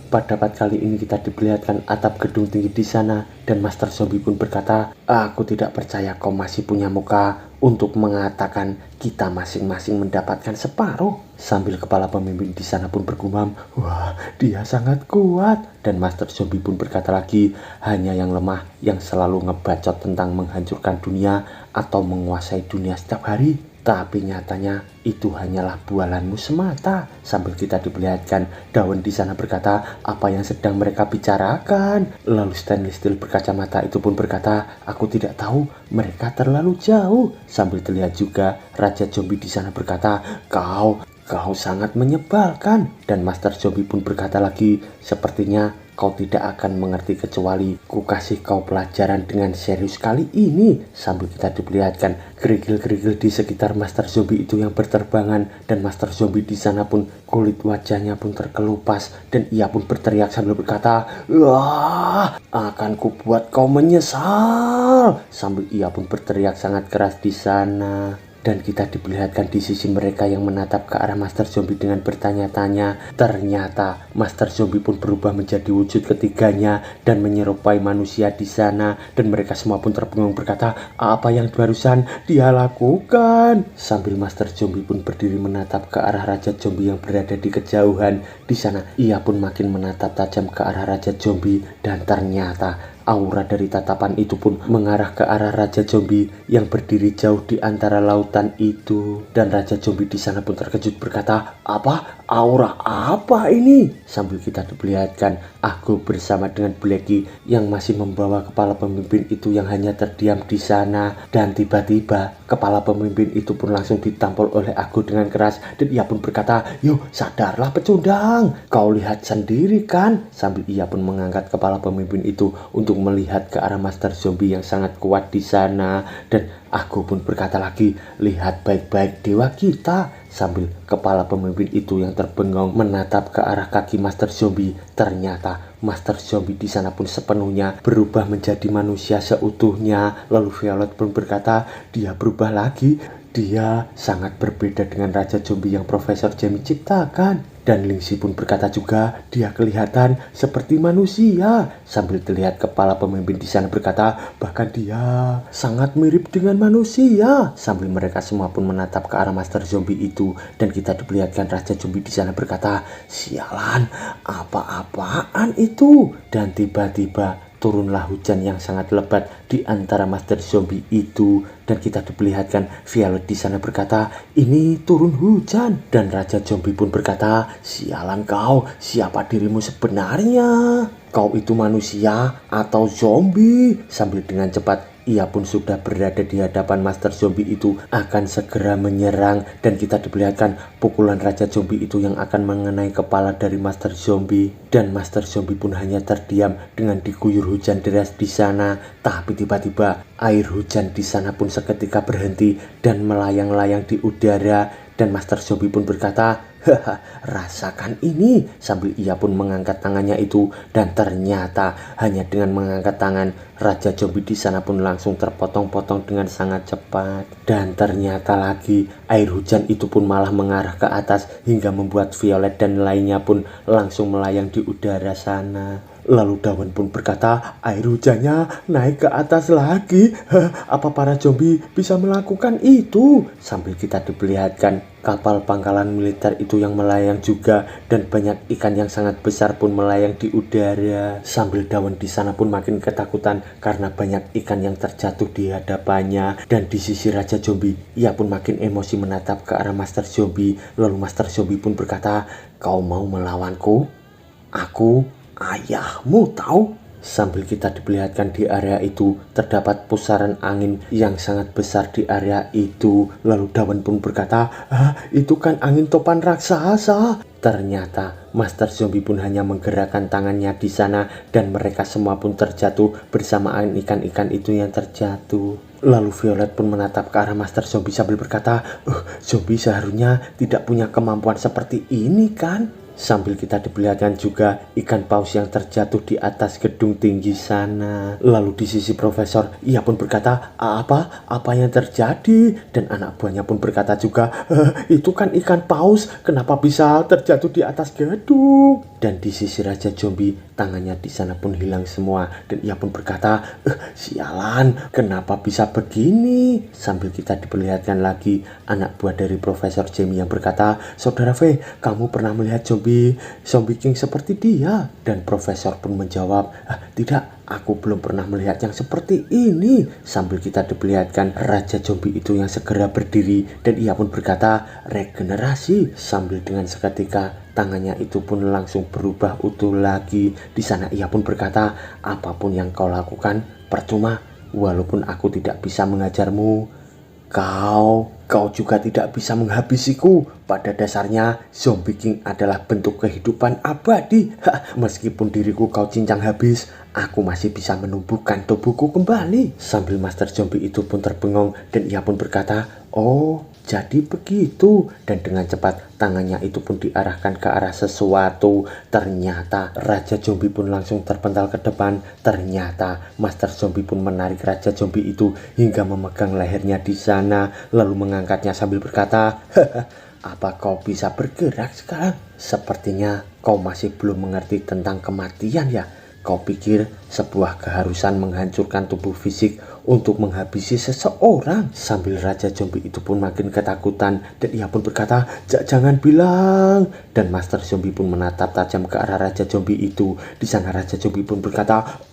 Pada kali ini kita diperlihatkan atap gedung tinggi di sana dan Master Zombie pun berkata, "Aku tidak percaya kau masih punya muka untuk mengatakan kita masing-masing mendapatkan separuh." Sambil kepala pemimpin di sana pun bergumam, "Wah, dia sangat kuat." Dan Master Zombie pun berkata lagi, "Hanya yang lemah yang selalu ngebacot tentang menghancurkan dunia atau menguasai dunia setiap hari. Tapi nyatanya itu hanyalah bualanmu semata." Sambil kita diperlihatkan daun di sana berkata, "Apa yang sedang mereka bicarakan?" Lalu Stanley Steel berkacamata itu pun berkata, "Aku tidak tahu, mereka terlalu jauh." Sambil terlihat juga Raja Zombie di sana berkata, Kau sangat menyebalkan." Dan Master Zombie pun berkata lagi, "Sepertinya kau tidak akan mengerti kecuali ku kasih kau pelajaran dengan serius kali ini." Sambil kita diperlihatkan kerikil-kerikil di sekitar Master Zombie itu yang berterbangan, dan Master Zombie di sana pun kulit wajahnya pun terkelupas dan ia pun berteriak sambil berkata, "Wah, akan ku buat kau menyesal." Sambil ia pun berteriak sangat keras di sana. Dan kita diperlihatkan di sisi mereka yang menatap ke arah Master Zombie dengan bertanya-tanya. Ternyata Master Zombie pun berubah menjadi wujud ketiganya dan menyerupai manusia di sana. Dan mereka semua pun terbengong berkata, "Apa yang barusan dia lakukan?" Sambil Master Zombie pun berdiri menatap ke arah Raja Zombie yang berada di kejauhan. Di sana ia pun makin menatap tajam ke arah Raja Zombie, dan ternyata aura dari tatapan itu pun mengarah ke arah Raja Zombie yang berdiri jauh di antara lautan itu. Dan Raja Zombie di sana pun terkejut berkata, "Apa? Aura apa ini?" Sambil kita diperlihatkan aku bersama dengan Blackie yang masih membawa kepala pemimpin itu yang hanya terdiam di sana. Dan tiba-tiba kepala pemimpin itu pun langsung ditampol oleh aku dengan keras, dan ia pun berkata, "Yuk, sadarlah pecundang, kau lihat sendiri kan?" Sambil ia pun mengangkat kepala pemimpin itu untuk melihat ke arah Master Zombie yang sangat kuat di sana. Dan aku pun berkata lagi, "Lihat baik-baik dewa kita." Sambil kepala pemimpin itu yang terbengong menatap ke arah kaki Master Zombie, ternyata Master Zombie di sana pun sepenuhnya berubah menjadi manusia seutuhnya. Lalu Violet pun berkata, "Dia berubah lagi. Dia sangat berbeda dengan Raja Zombie yang Profesor Jamie ciptakan." Dan Lingxi pun berkata juga, "Dia kelihatan seperti manusia." Sambil terlihat kepala pemimpin di sana berkata, "Bahkan dia sangat mirip dengan manusia." Sambil mereka semua pun menatap ke arah Master Zombie itu, dan kita diperlihatkan Raja Zombie di sana berkata, "Sialan, apa-apaan itu?" Dan tiba-tiba turunlah hujan yang sangat lebat di antara Master Zombie itu, dan kita diperlihatkan Violet di sana berkata, "Ini turun hujan." Dan Raja Zombie pun berkata, "Sialan kau, siapa dirimu sebenarnya? Kau itu manusia atau zombie?" Sambil dengan cepat ia pun sudah berada di hadapan Master Zombie itu akan segera menyerang, dan kita diperlihatkan pukulan Raja Zombie itu yang akan mengenai kepala dari Master Zombie. Dan Master Zombie pun hanya terdiam dengan diguyur hujan deras di sana. Tapi tiba-tiba air hujan di sana pun seketika berhenti dan melayang-layang di udara. Dan Master Zombie pun berkata, "Haha, rasakan ini." Sambil ia pun mengangkat tangannya itu, dan ternyata hanya dengan mengangkat tangan, Raja Zombie di sana pun langsung terpotong-potong dengan sangat cepat. Dan ternyata lagi air hujan itu pun malah mengarah ke atas hingga membuat Violet dan lainnya pun langsung melayang di udara sana. Lalu Dawan pun berkata, "Air hujannya naik ke atas lagi. Apa para zombie bisa melakukan itu?" Sambil kita diperlihatkan kapal pangkalan militer itu yang melayang juga, dan banyak ikan yang sangat besar pun melayang di udara. Sambil Dawan di sana pun makin ketakutan karena banyak ikan yang terjatuh di hadapannya. Dan di sisi Raja Zombie, ia pun makin emosi menatap ke arah Master Zombie. Lalu Master Zombie pun berkata, "Kau mau melawanku? Aku ayahmu tahu." Sambil kita diperlihatkan di area itu terdapat pusaran angin yang sangat besar di area itu. Lalu Dawan pun berkata, "Itu kan angin topan raksasa." Ternyata Master Zombie pun hanya menggerakkan tangannya di sana, dan mereka semua pun terjatuh bersamaan ikan-ikan itu yang terjatuh. Lalu Violet pun menatap ke arah Master Zombie sambil berkata, "Zombie seharusnya tidak punya kemampuan seperti ini kan?" Sambil kita diperlihatkan juga ikan paus yang terjatuh di atas gedung tinggi sana. Lalu di sisi profesor, ia pun berkata, apa yang terjadi? Dan anak buahnya pun berkata juga, itu kan ikan paus, kenapa bisa terjatuh di atas gedung? Dan di sisi Raja Zombie, tangannya di sana pun hilang semua. Dan ia pun berkata, sialan, kenapa bisa begini? Sambil kita diperlihatkan lagi anak buah dari Profesor Jamie yang berkata, Saudara V, kamu pernah melihat zombie King seperti dia? Dan Profesor pun menjawab, tidak, aku belum pernah melihat yang seperti ini. Sambil kita diperlihatkan Raja Zombie itu yang segera berdiri dan ia pun berkata, regenerasi. Sambil dengan seketika tangannya itu pun langsung berubah utuh lagi. Di sana ia pun berkata, apapun yang kau lakukan percuma. Walaupun aku tidak bisa mengajarmu, kau juga tidak bisa menghabisiku. Pada dasarnya Zombie King adalah bentuk kehidupan abadi. Meskipun diriku kau cincang habis, aku masih bisa menumbuhkan tubuhku kembali. Sambil Master Zombie itu pun terbengong dan ia pun berkata, oh jadi begitu. Dan dengan cepat tangannya itu pun diarahkan ke arah sesuatu. Ternyata Raja Zombie pun langsung terpental ke depan. Ternyata Master Zombie pun menarik Raja Zombie itu hingga memegang lehernya di sana, lalu mengangkatnya sambil berkata, apa kau bisa bergerak sekarang? Sepertinya kau masih belum mengerti tentang kematian ya. Kau pikir sebuah keharusan menghancurkan tubuh fisik untuk menghabisi seseorang? Sambil Raja Zombie itu pun makin ketakutan dan ia pun berkata, jangan bilang. Dan Master Zombie pun menatap tajam ke arah Raja Zombie itu. Di sana Raja Zombie pun berkata,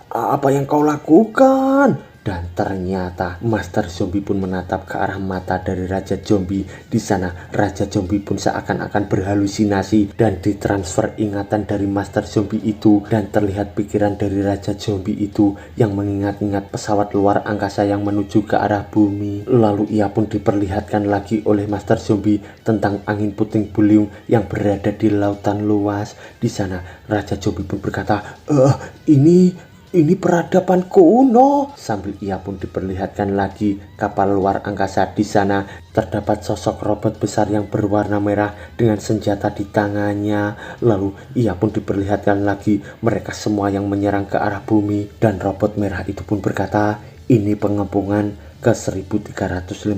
apa yang kau lakukan? Dan ternyata Master Zombie pun menatap ke arah mata dari Raja Zombie. Di sana Raja Zombie pun seakan-akan berhalusinasi dan ditransfer ingatan dari Master Zombie itu. Dan terlihat pikiran dari Raja Zombie itu yang mengingat-ingat pesawat luar angkasa yang menuju ke arah bumi. Lalu ia pun diperlihatkan lagi oleh Master Zombie tentang angin puting beliung yang berada di lautan luas. Di sana Raja Zombie pun berkata, ini peradaban kuno. Sambil ia pun diperlihatkan lagi kapal luar angkasa. Di sana terdapat sosok robot besar yang berwarna merah dengan senjata di tangannya. Lalu ia pun diperlihatkan lagi mereka semua yang menyerang ke arah bumi. Dan robot merah itu pun berkata, ini pengepungan ke 1351.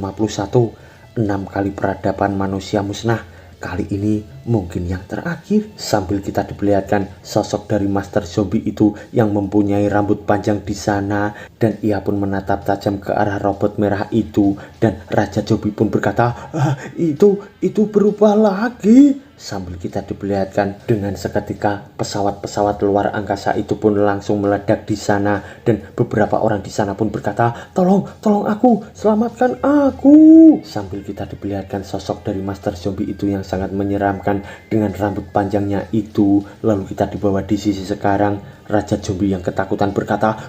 6 kali peradaban manusia musnah. Kali ini mungkin yang terakhir. Sambil kita diperlihatkan sosok dari Master Zombie itu yang mempunyai rambut panjang di sana. Dan ia pun menatap tajam ke arah robot merah itu. Dan Raja Zombie pun berkata, itu berubah lagi. Sambil kita diperlihatkan dengan seketika pesawat-pesawat luar angkasa itu pun langsung meledak di sana. Dan beberapa orang di sana pun berkata, tolong aku, selamatkan aku. Sambil kita diperlihatkan sosok dari Master Zombie itu yang sangat menyeramkan dengan rambut panjangnya itu. Lalu kita dibawa di sisi sekarang. Raja Zombie yang ketakutan berkata,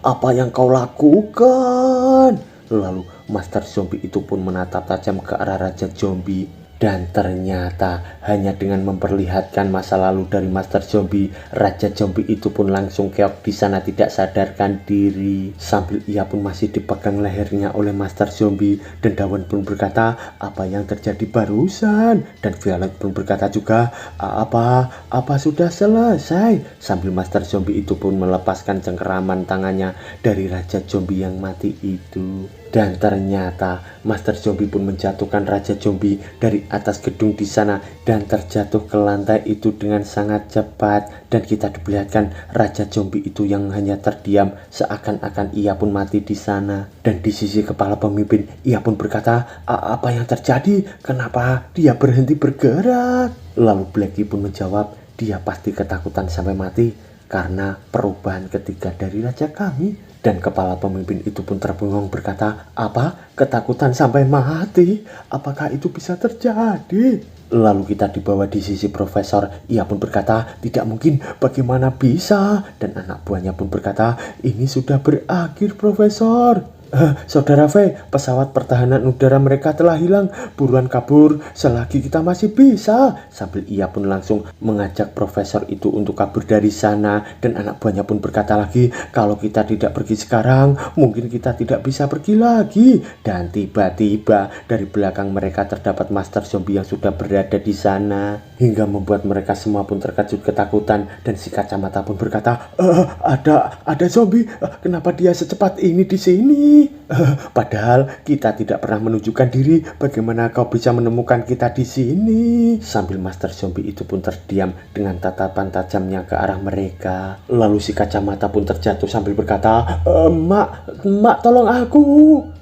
apa yang kau lakukan? Lalu Master Zombie itu pun menatap tajam ke arah Raja Zombie. Dan ternyata hanya dengan memperlihatkan masa lalu dari Master Zombie, Raja Zombie itu pun langsung keok di sana tidak sadarkan diri. Sambil ia pun masih dipegang lehernya oleh Master Zombie. Dan Dawn pun berkata, apa yang terjadi barusan? Dan Violet pun berkata juga, apa sudah selesai? Sambil Master Zombie itu pun melepaskan cengkeraman tangannya dari Raja Zombie yang mati itu. Dan ternyata Master Zombie pun menjatuhkan Raja Zombie dari atas gedung di sana dan terjatuh ke lantai itu dengan sangat cepat. Dan kita diperlihatkan Raja Zombie itu yang hanya terdiam seakan-akan ia pun mati di sana. Dan di sisi kepala pemimpin ia pun berkata, apa yang terjadi? Kenapa dia berhenti bergerak? Lalu Blackie pun menjawab, dia pasti ketakutan sampai mati karena perubahan ketiga dari raja kami. Dan kepala pemimpin itu pun terbengong berkata, apa? Ketakutan sampai mati? Apakah itu bisa terjadi? Lalu kita dibawa di sisi profesor. Ia pun berkata, tidak mungkin, bagaimana bisa? Dan anak buahnya pun berkata, ini sudah berakhir profesor. Saudara V, pesawat pertahanan udara mereka telah hilang. Buruan kabur selagi kita masih bisa. Sambil ia pun langsung mengajak profesor itu untuk kabur dari sana. Dan anak buahnya pun berkata lagi, kalau kita tidak pergi sekarang, mungkin kita tidak bisa pergi lagi. Dan tiba-tiba dari belakang mereka terdapat Master Zombie yang sudah berada di sana. Hingga membuat mereka semua pun terkejut ketakutan. Dan si kacamata pun berkata, ada zombie. Kenapa dia secepat ini di sini? Padahal kita tidak pernah menunjukkan diri. Bagaimana kau bisa menemukan kita di sini? Sambil Master Zombie itu pun terdiam dengan tatapan tajamnya ke arah mereka. Lalu si kacamata pun terjatuh sambil berkata, Mak, tolong aku.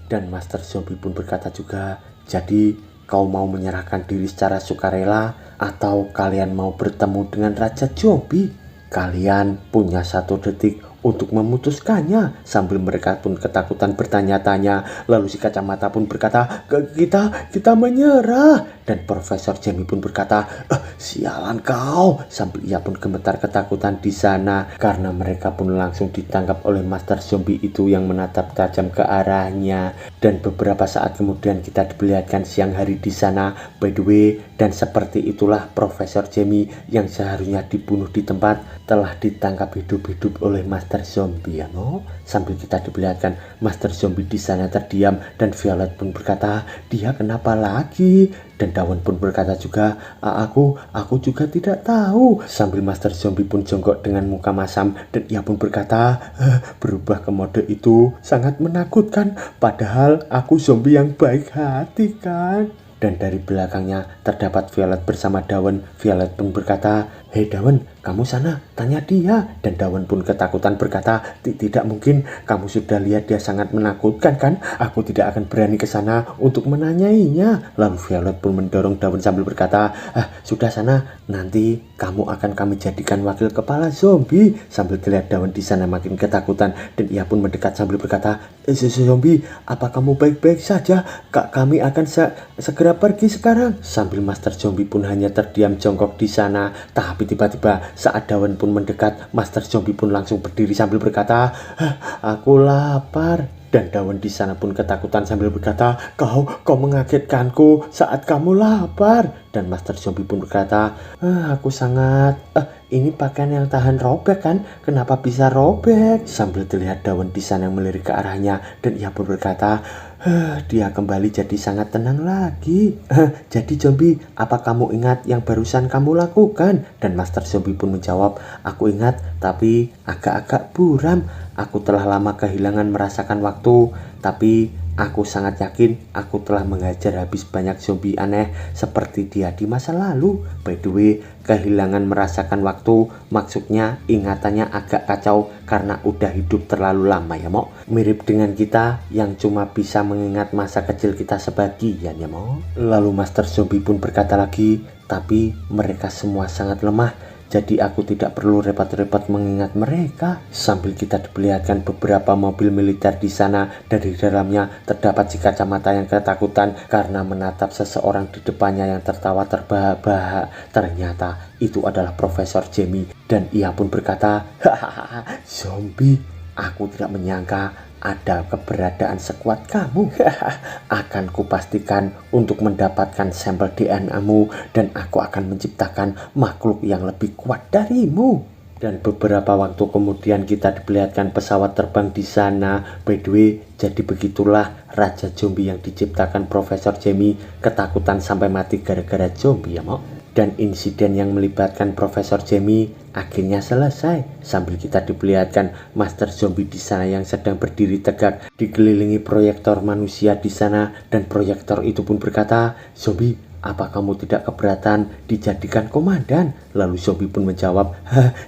Dan Master Zombie pun berkata juga, jadi kau mau menyerahkan diri secara sukarela atau kalian mau bertemu dengan Raja Zombie? Kalian punya 1 detik untuk memutuskannya. Sambil mereka pun ketakutan bertanya-tanya. Lalu si kacamata pun berkata, kita menyerah. Dan Profesor Jamie pun berkata, sialan kau. Sambil ia pun gemetar ketakutan di sana karena mereka pun langsung ditangkap oleh Master Zombie itu yang menatap tajam ke arahnya. Dan beberapa saat kemudian kita diperlihatkan siang hari di sana. By the way, dan seperti itulah Profesor Jamie yang seharusnya dibunuh di tempat telah ditangkap hidup-hidup oleh Master Zombie ya no? Sambil kita diperlihatkan Master Zombie di sana terdiam dan Violet pun berkata, dia kenapa lagi? Dan Dawn pun berkata juga, aku juga tidak tahu. Sambil Master Zombie pun jongkok dengan muka masam dan ia pun berkata, berubah ke mode itu sangat menakutkan. Padahal aku zombie yang baik hati kan? Dan dari belakangnya terdapat Violet bersama Dawn. Violet pun berkata, hei Dawn, kamu sana, tanya dia. Dan Dawn pun ketakutan berkata, tidak mungkin, kamu sudah lihat dia sangat menakutkan kan? Aku tidak akan berani ke sana untuk menanyainya. Lalu Violet pun mendorong Dawn sambil berkata, sudah sana, nanti kamu akan kami jadikan wakil kepala zombie. Sambil terlihat Dawn di sana makin ketakutan dan ia pun mendekat sambil berkata, zombie, apa kamu baik-baik saja? Kami akan segera pergi sekarang. Sambil Master Zombie pun hanya terdiam jongkok di sana. Tapi tiba-tiba saat Dawn pun mendekat, Master Zombie pun langsung berdiri sambil berkata, aku lapar. Dan Dawn di sana pun ketakutan sambil berkata, kau mengagetkanku saat kamu lapar. Dan Master Zombie pun berkata, aku sangat... ini pakaian yang tahan robek kan? Kenapa bisa robek? Sambil terlihat Dawn di sana yang melirik ke arahnya dan ia pun berkata, dia kembali jadi sangat tenang lagi. Jadi zombie, apa kamu ingat yang barusan kamu lakukan? Dan Master Zombie pun menjawab, aku ingat tapi agak-agak buram. Aku telah lama kehilangan merasakan waktu, tapi aku sangat yakin aku telah menghajar habis banyak zombie aneh seperti dia di masa lalu. By the way, kehilangan merasakan waktu maksudnya ingatannya agak kacau karena udah hidup terlalu lama ya mo. Mirip dengan kita yang cuma bisa mengingat masa kecil kita sebagian ya mo. Lalu Master Zombie pun berkata lagi, tapi mereka semua sangat lemah. Jadi aku tidak perlu repot-repot mengingat mereka. Sambil kita diperlihatkan beberapa mobil militer di sana. Dari dalamnya terdapat si kacamata yang ketakutan karena menatap seseorang di depannya yang tertawa terbahak-bahak. Ternyata itu adalah Profesor Jamie dan ia pun berkata, hahaha zombie, aku tidak menyangka ada keberadaan sekuat kamu. Akan kupastikan untuk mendapatkan sampel DNA-mu dan aku akan menciptakan makhluk yang lebih kuat darimu. Dan beberapa waktu kemudian kita diperlihatkan pesawat terbang di sana. By the way, jadi begitulah Raja Zombie yang diciptakan Profesor Jamie ketakutan sampai mati gara-gara zombie ya mo. Dan insiden yang melibatkan Profesor Jamie akhirnya selesai. Sambil kita diperlihatkan Master Zombie di sana yang sedang berdiri tegak dikelilingi proyektor manusia di sana dan proyektor itu pun berkata, zombie, apa kamu tidak keberatan dijadikan komandan? Lalu zombie pun menjawab,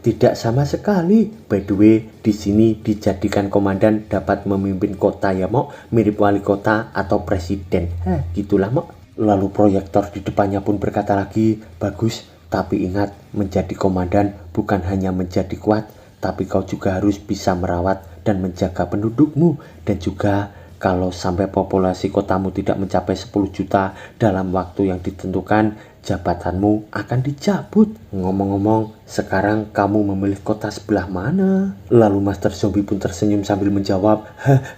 tidak sama sekali. By the way, di sini dijadikan komandan dapat memimpin kota ya mo, mirip wali kota atau presiden. Gitulah mo. Lalu proyektor di depannya pun berkata lagi, bagus, tapi ingat menjadi komandan bukan hanya menjadi kuat, tapi kau juga harus bisa merawat dan menjaga pendudukmu. Dan juga kalau sampai populasi kotamu tidak mencapai 10 juta dalam waktu yang ditentukan, jabatanmu akan dicabut. Ngomong-ngomong, sekarang kamu memilih kota sebelah mana? Lalu Master Zombie pun tersenyum sambil menjawab,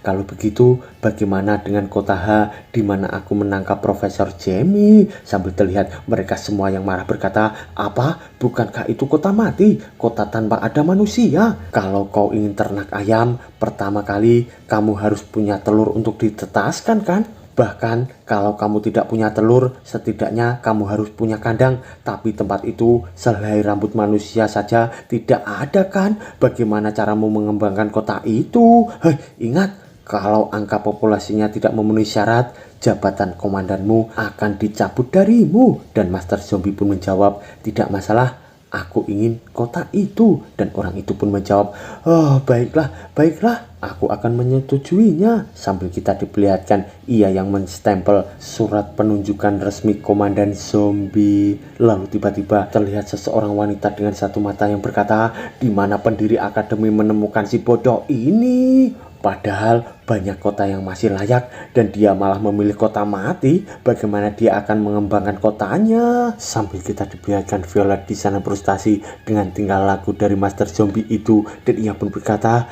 kalau begitu bagaimana dengan kota H di mana aku menangkap Profesor Jamie? Sambil terlihat mereka semua yang marah berkata, apa? Bukankah itu kota mati? Kota tanpa ada manusia? Kalau kau ingin ternak ayam, pertama kali kamu harus punya telur untuk ditetaskan kan? Bahkan kalau kamu tidak punya telur, setidaknya kamu harus punya kandang. Tapi tempat itu sehelai rambut manusia saja tidak ada kan? Bagaimana caramu mengembangkan kota itu? Ingat, kalau angka populasinya tidak memenuhi syarat, jabatan komandanmu akan dicabut darimu. Dan Master Zombie pun menjawab, tidak masalah, aku ingin kota itu. Dan orang itu pun menjawab, oh baiklah, baiklah, aku akan menyetujuinya. Sambil kita diperlihatkan ia yang menstempel surat penunjukan resmi komandan zombie. Lalu tiba-tiba terlihat seseorang wanita dengan satu mata yang berkata, di mana pendiri akademi menemukan si bodoh ini? Padahal banyak kota yang masih layak dan dia malah memilih kota mati. Bagaimana dia akan mengembangkan kotanya? Sambil kita dibiarkan Violet di sana frustasi dengan tingkah laku dari Master Zombie itu, dan ia pun berkata,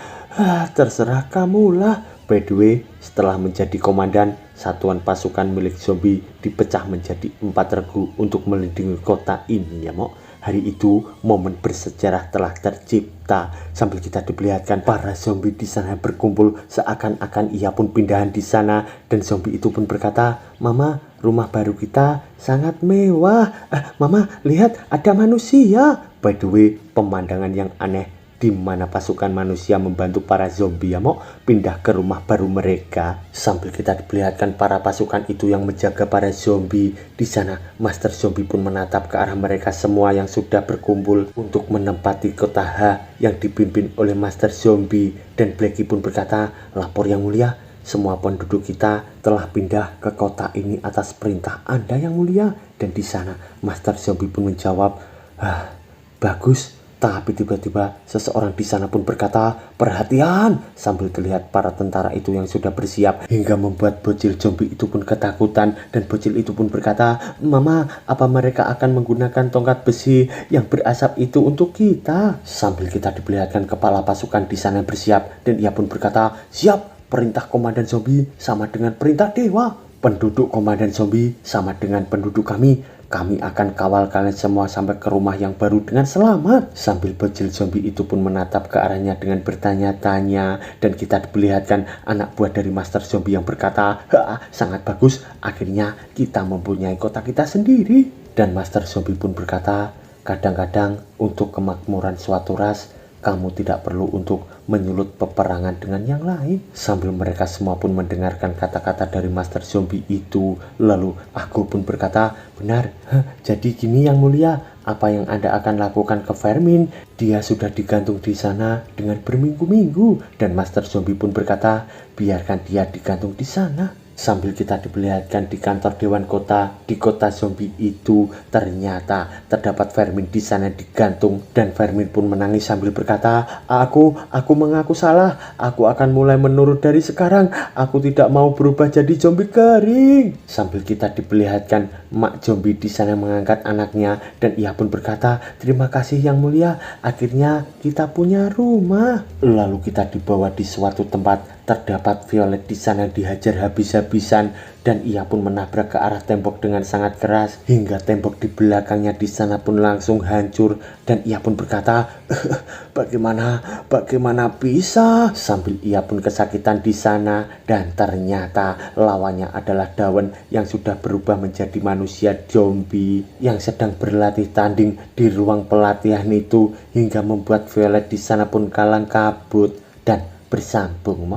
terserah kamulah. By the way, setelah menjadi komandan, satuan pasukan milik zombie dipecah menjadi 4 regu untuk melindungi kota ini ya Mok. Hari itu momen bersejarah telah tercipta. Sambil kita diperlihatkan para zombie di sana berkumpul seakan-akan ia pun pindahan di sana, dan zombie itu pun berkata, Mama, rumah baru kita sangat mewah. Mama, lihat ada manusia. By the way, pemandangan yang aneh di mana pasukan manusia membantu para zombie ya mau pindah ke rumah baru mereka. Sambil kita diperlihatkan para pasukan itu yang menjaga para zombie. Di sana Master Zombie pun menatap ke arah mereka semua yang sudah berkumpul untuk menempati kota H yang dipimpin oleh Master Zombie. Dan Blackie pun berkata, lapor yang mulia, semua penduduk kita telah pindah ke kota ini atas perintah Anda yang mulia. Dan di sana Master Zombie pun menjawab, bagus. Tapi tiba-tiba seseorang di sana pun berkata, perhatian, sambil terlihat para tentara itu yang sudah bersiap, hingga membuat bocil zombie itu pun ketakutan. Dan bocil itu pun berkata, Mama, apa mereka akan menggunakan tongkat besi yang berasap itu untuk kita? Sambil kita diperlihatkan kepala pasukan di sana bersiap, dan ia pun berkata, siap, perintah komandan zombie sama dengan perintah dewa. Penduduk komandan zombie sama dengan penduduk kami. Kami akan kawal kalian semua sampai ke rumah yang baru dengan selamat. Sambil bocil zombie itu pun menatap ke arahnya dengan bertanya-tanya. Dan kita diperlihatkan anak buah dari Master Zombie yang berkata, sangat bagus, akhirnya kita mempunyai kota kita sendiri. Dan Master Zombie pun berkata, kadang-kadang untuk kemakmuran suatu ras, kamu tidak perlu untuk menyulut peperangan dengan yang lain. Sambil mereka semua pun mendengarkan kata-kata dari Master Zombie itu, lalu aku pun berkata, benar, jadi gini yang mulia, apa yang Anda akan lakukan ke Vermin? Dia sudah digantung di sana dengan berminggu-minggu. Dan Master Zombie pun berkata, biarkan dia digantung di sana. Sambil kita diperlihatkan di kantor Dewan Kota, di kota zombie itu ternyata terdapat Vermin di sana digantung. Dan Vermin pun menangis sambil berkata, aku mengaku salah, aku akan mulai menurut dari sekarang, aku tidak mau berubah jadi zombie kering. Sambil kita diperlihatkan mak zombie di sana mengangkat anaknya, dan ia pun berkata, terima kasih yang mulia, akhirnya kita punya rumah. Lalu kita dibawa di suatu tempat. Terdapat Violet di sana dihajar habis-habisan, dan ia pun menabrak ke arah tembok dengan sangat keras hingga tembok di belakangnya di sana pun langsung hancur. Dan ia pun berkata, bagaimana bisa? Sambil ia pun kesakitan di sana, dan ternyata lawannya adalah Dawn yang sudah berubah menjadi manusia zombie yang sedang berlatih tanding di ruang pelatihan itu, hingga membuat Violet di sana pun kalang kabut dan bersambung.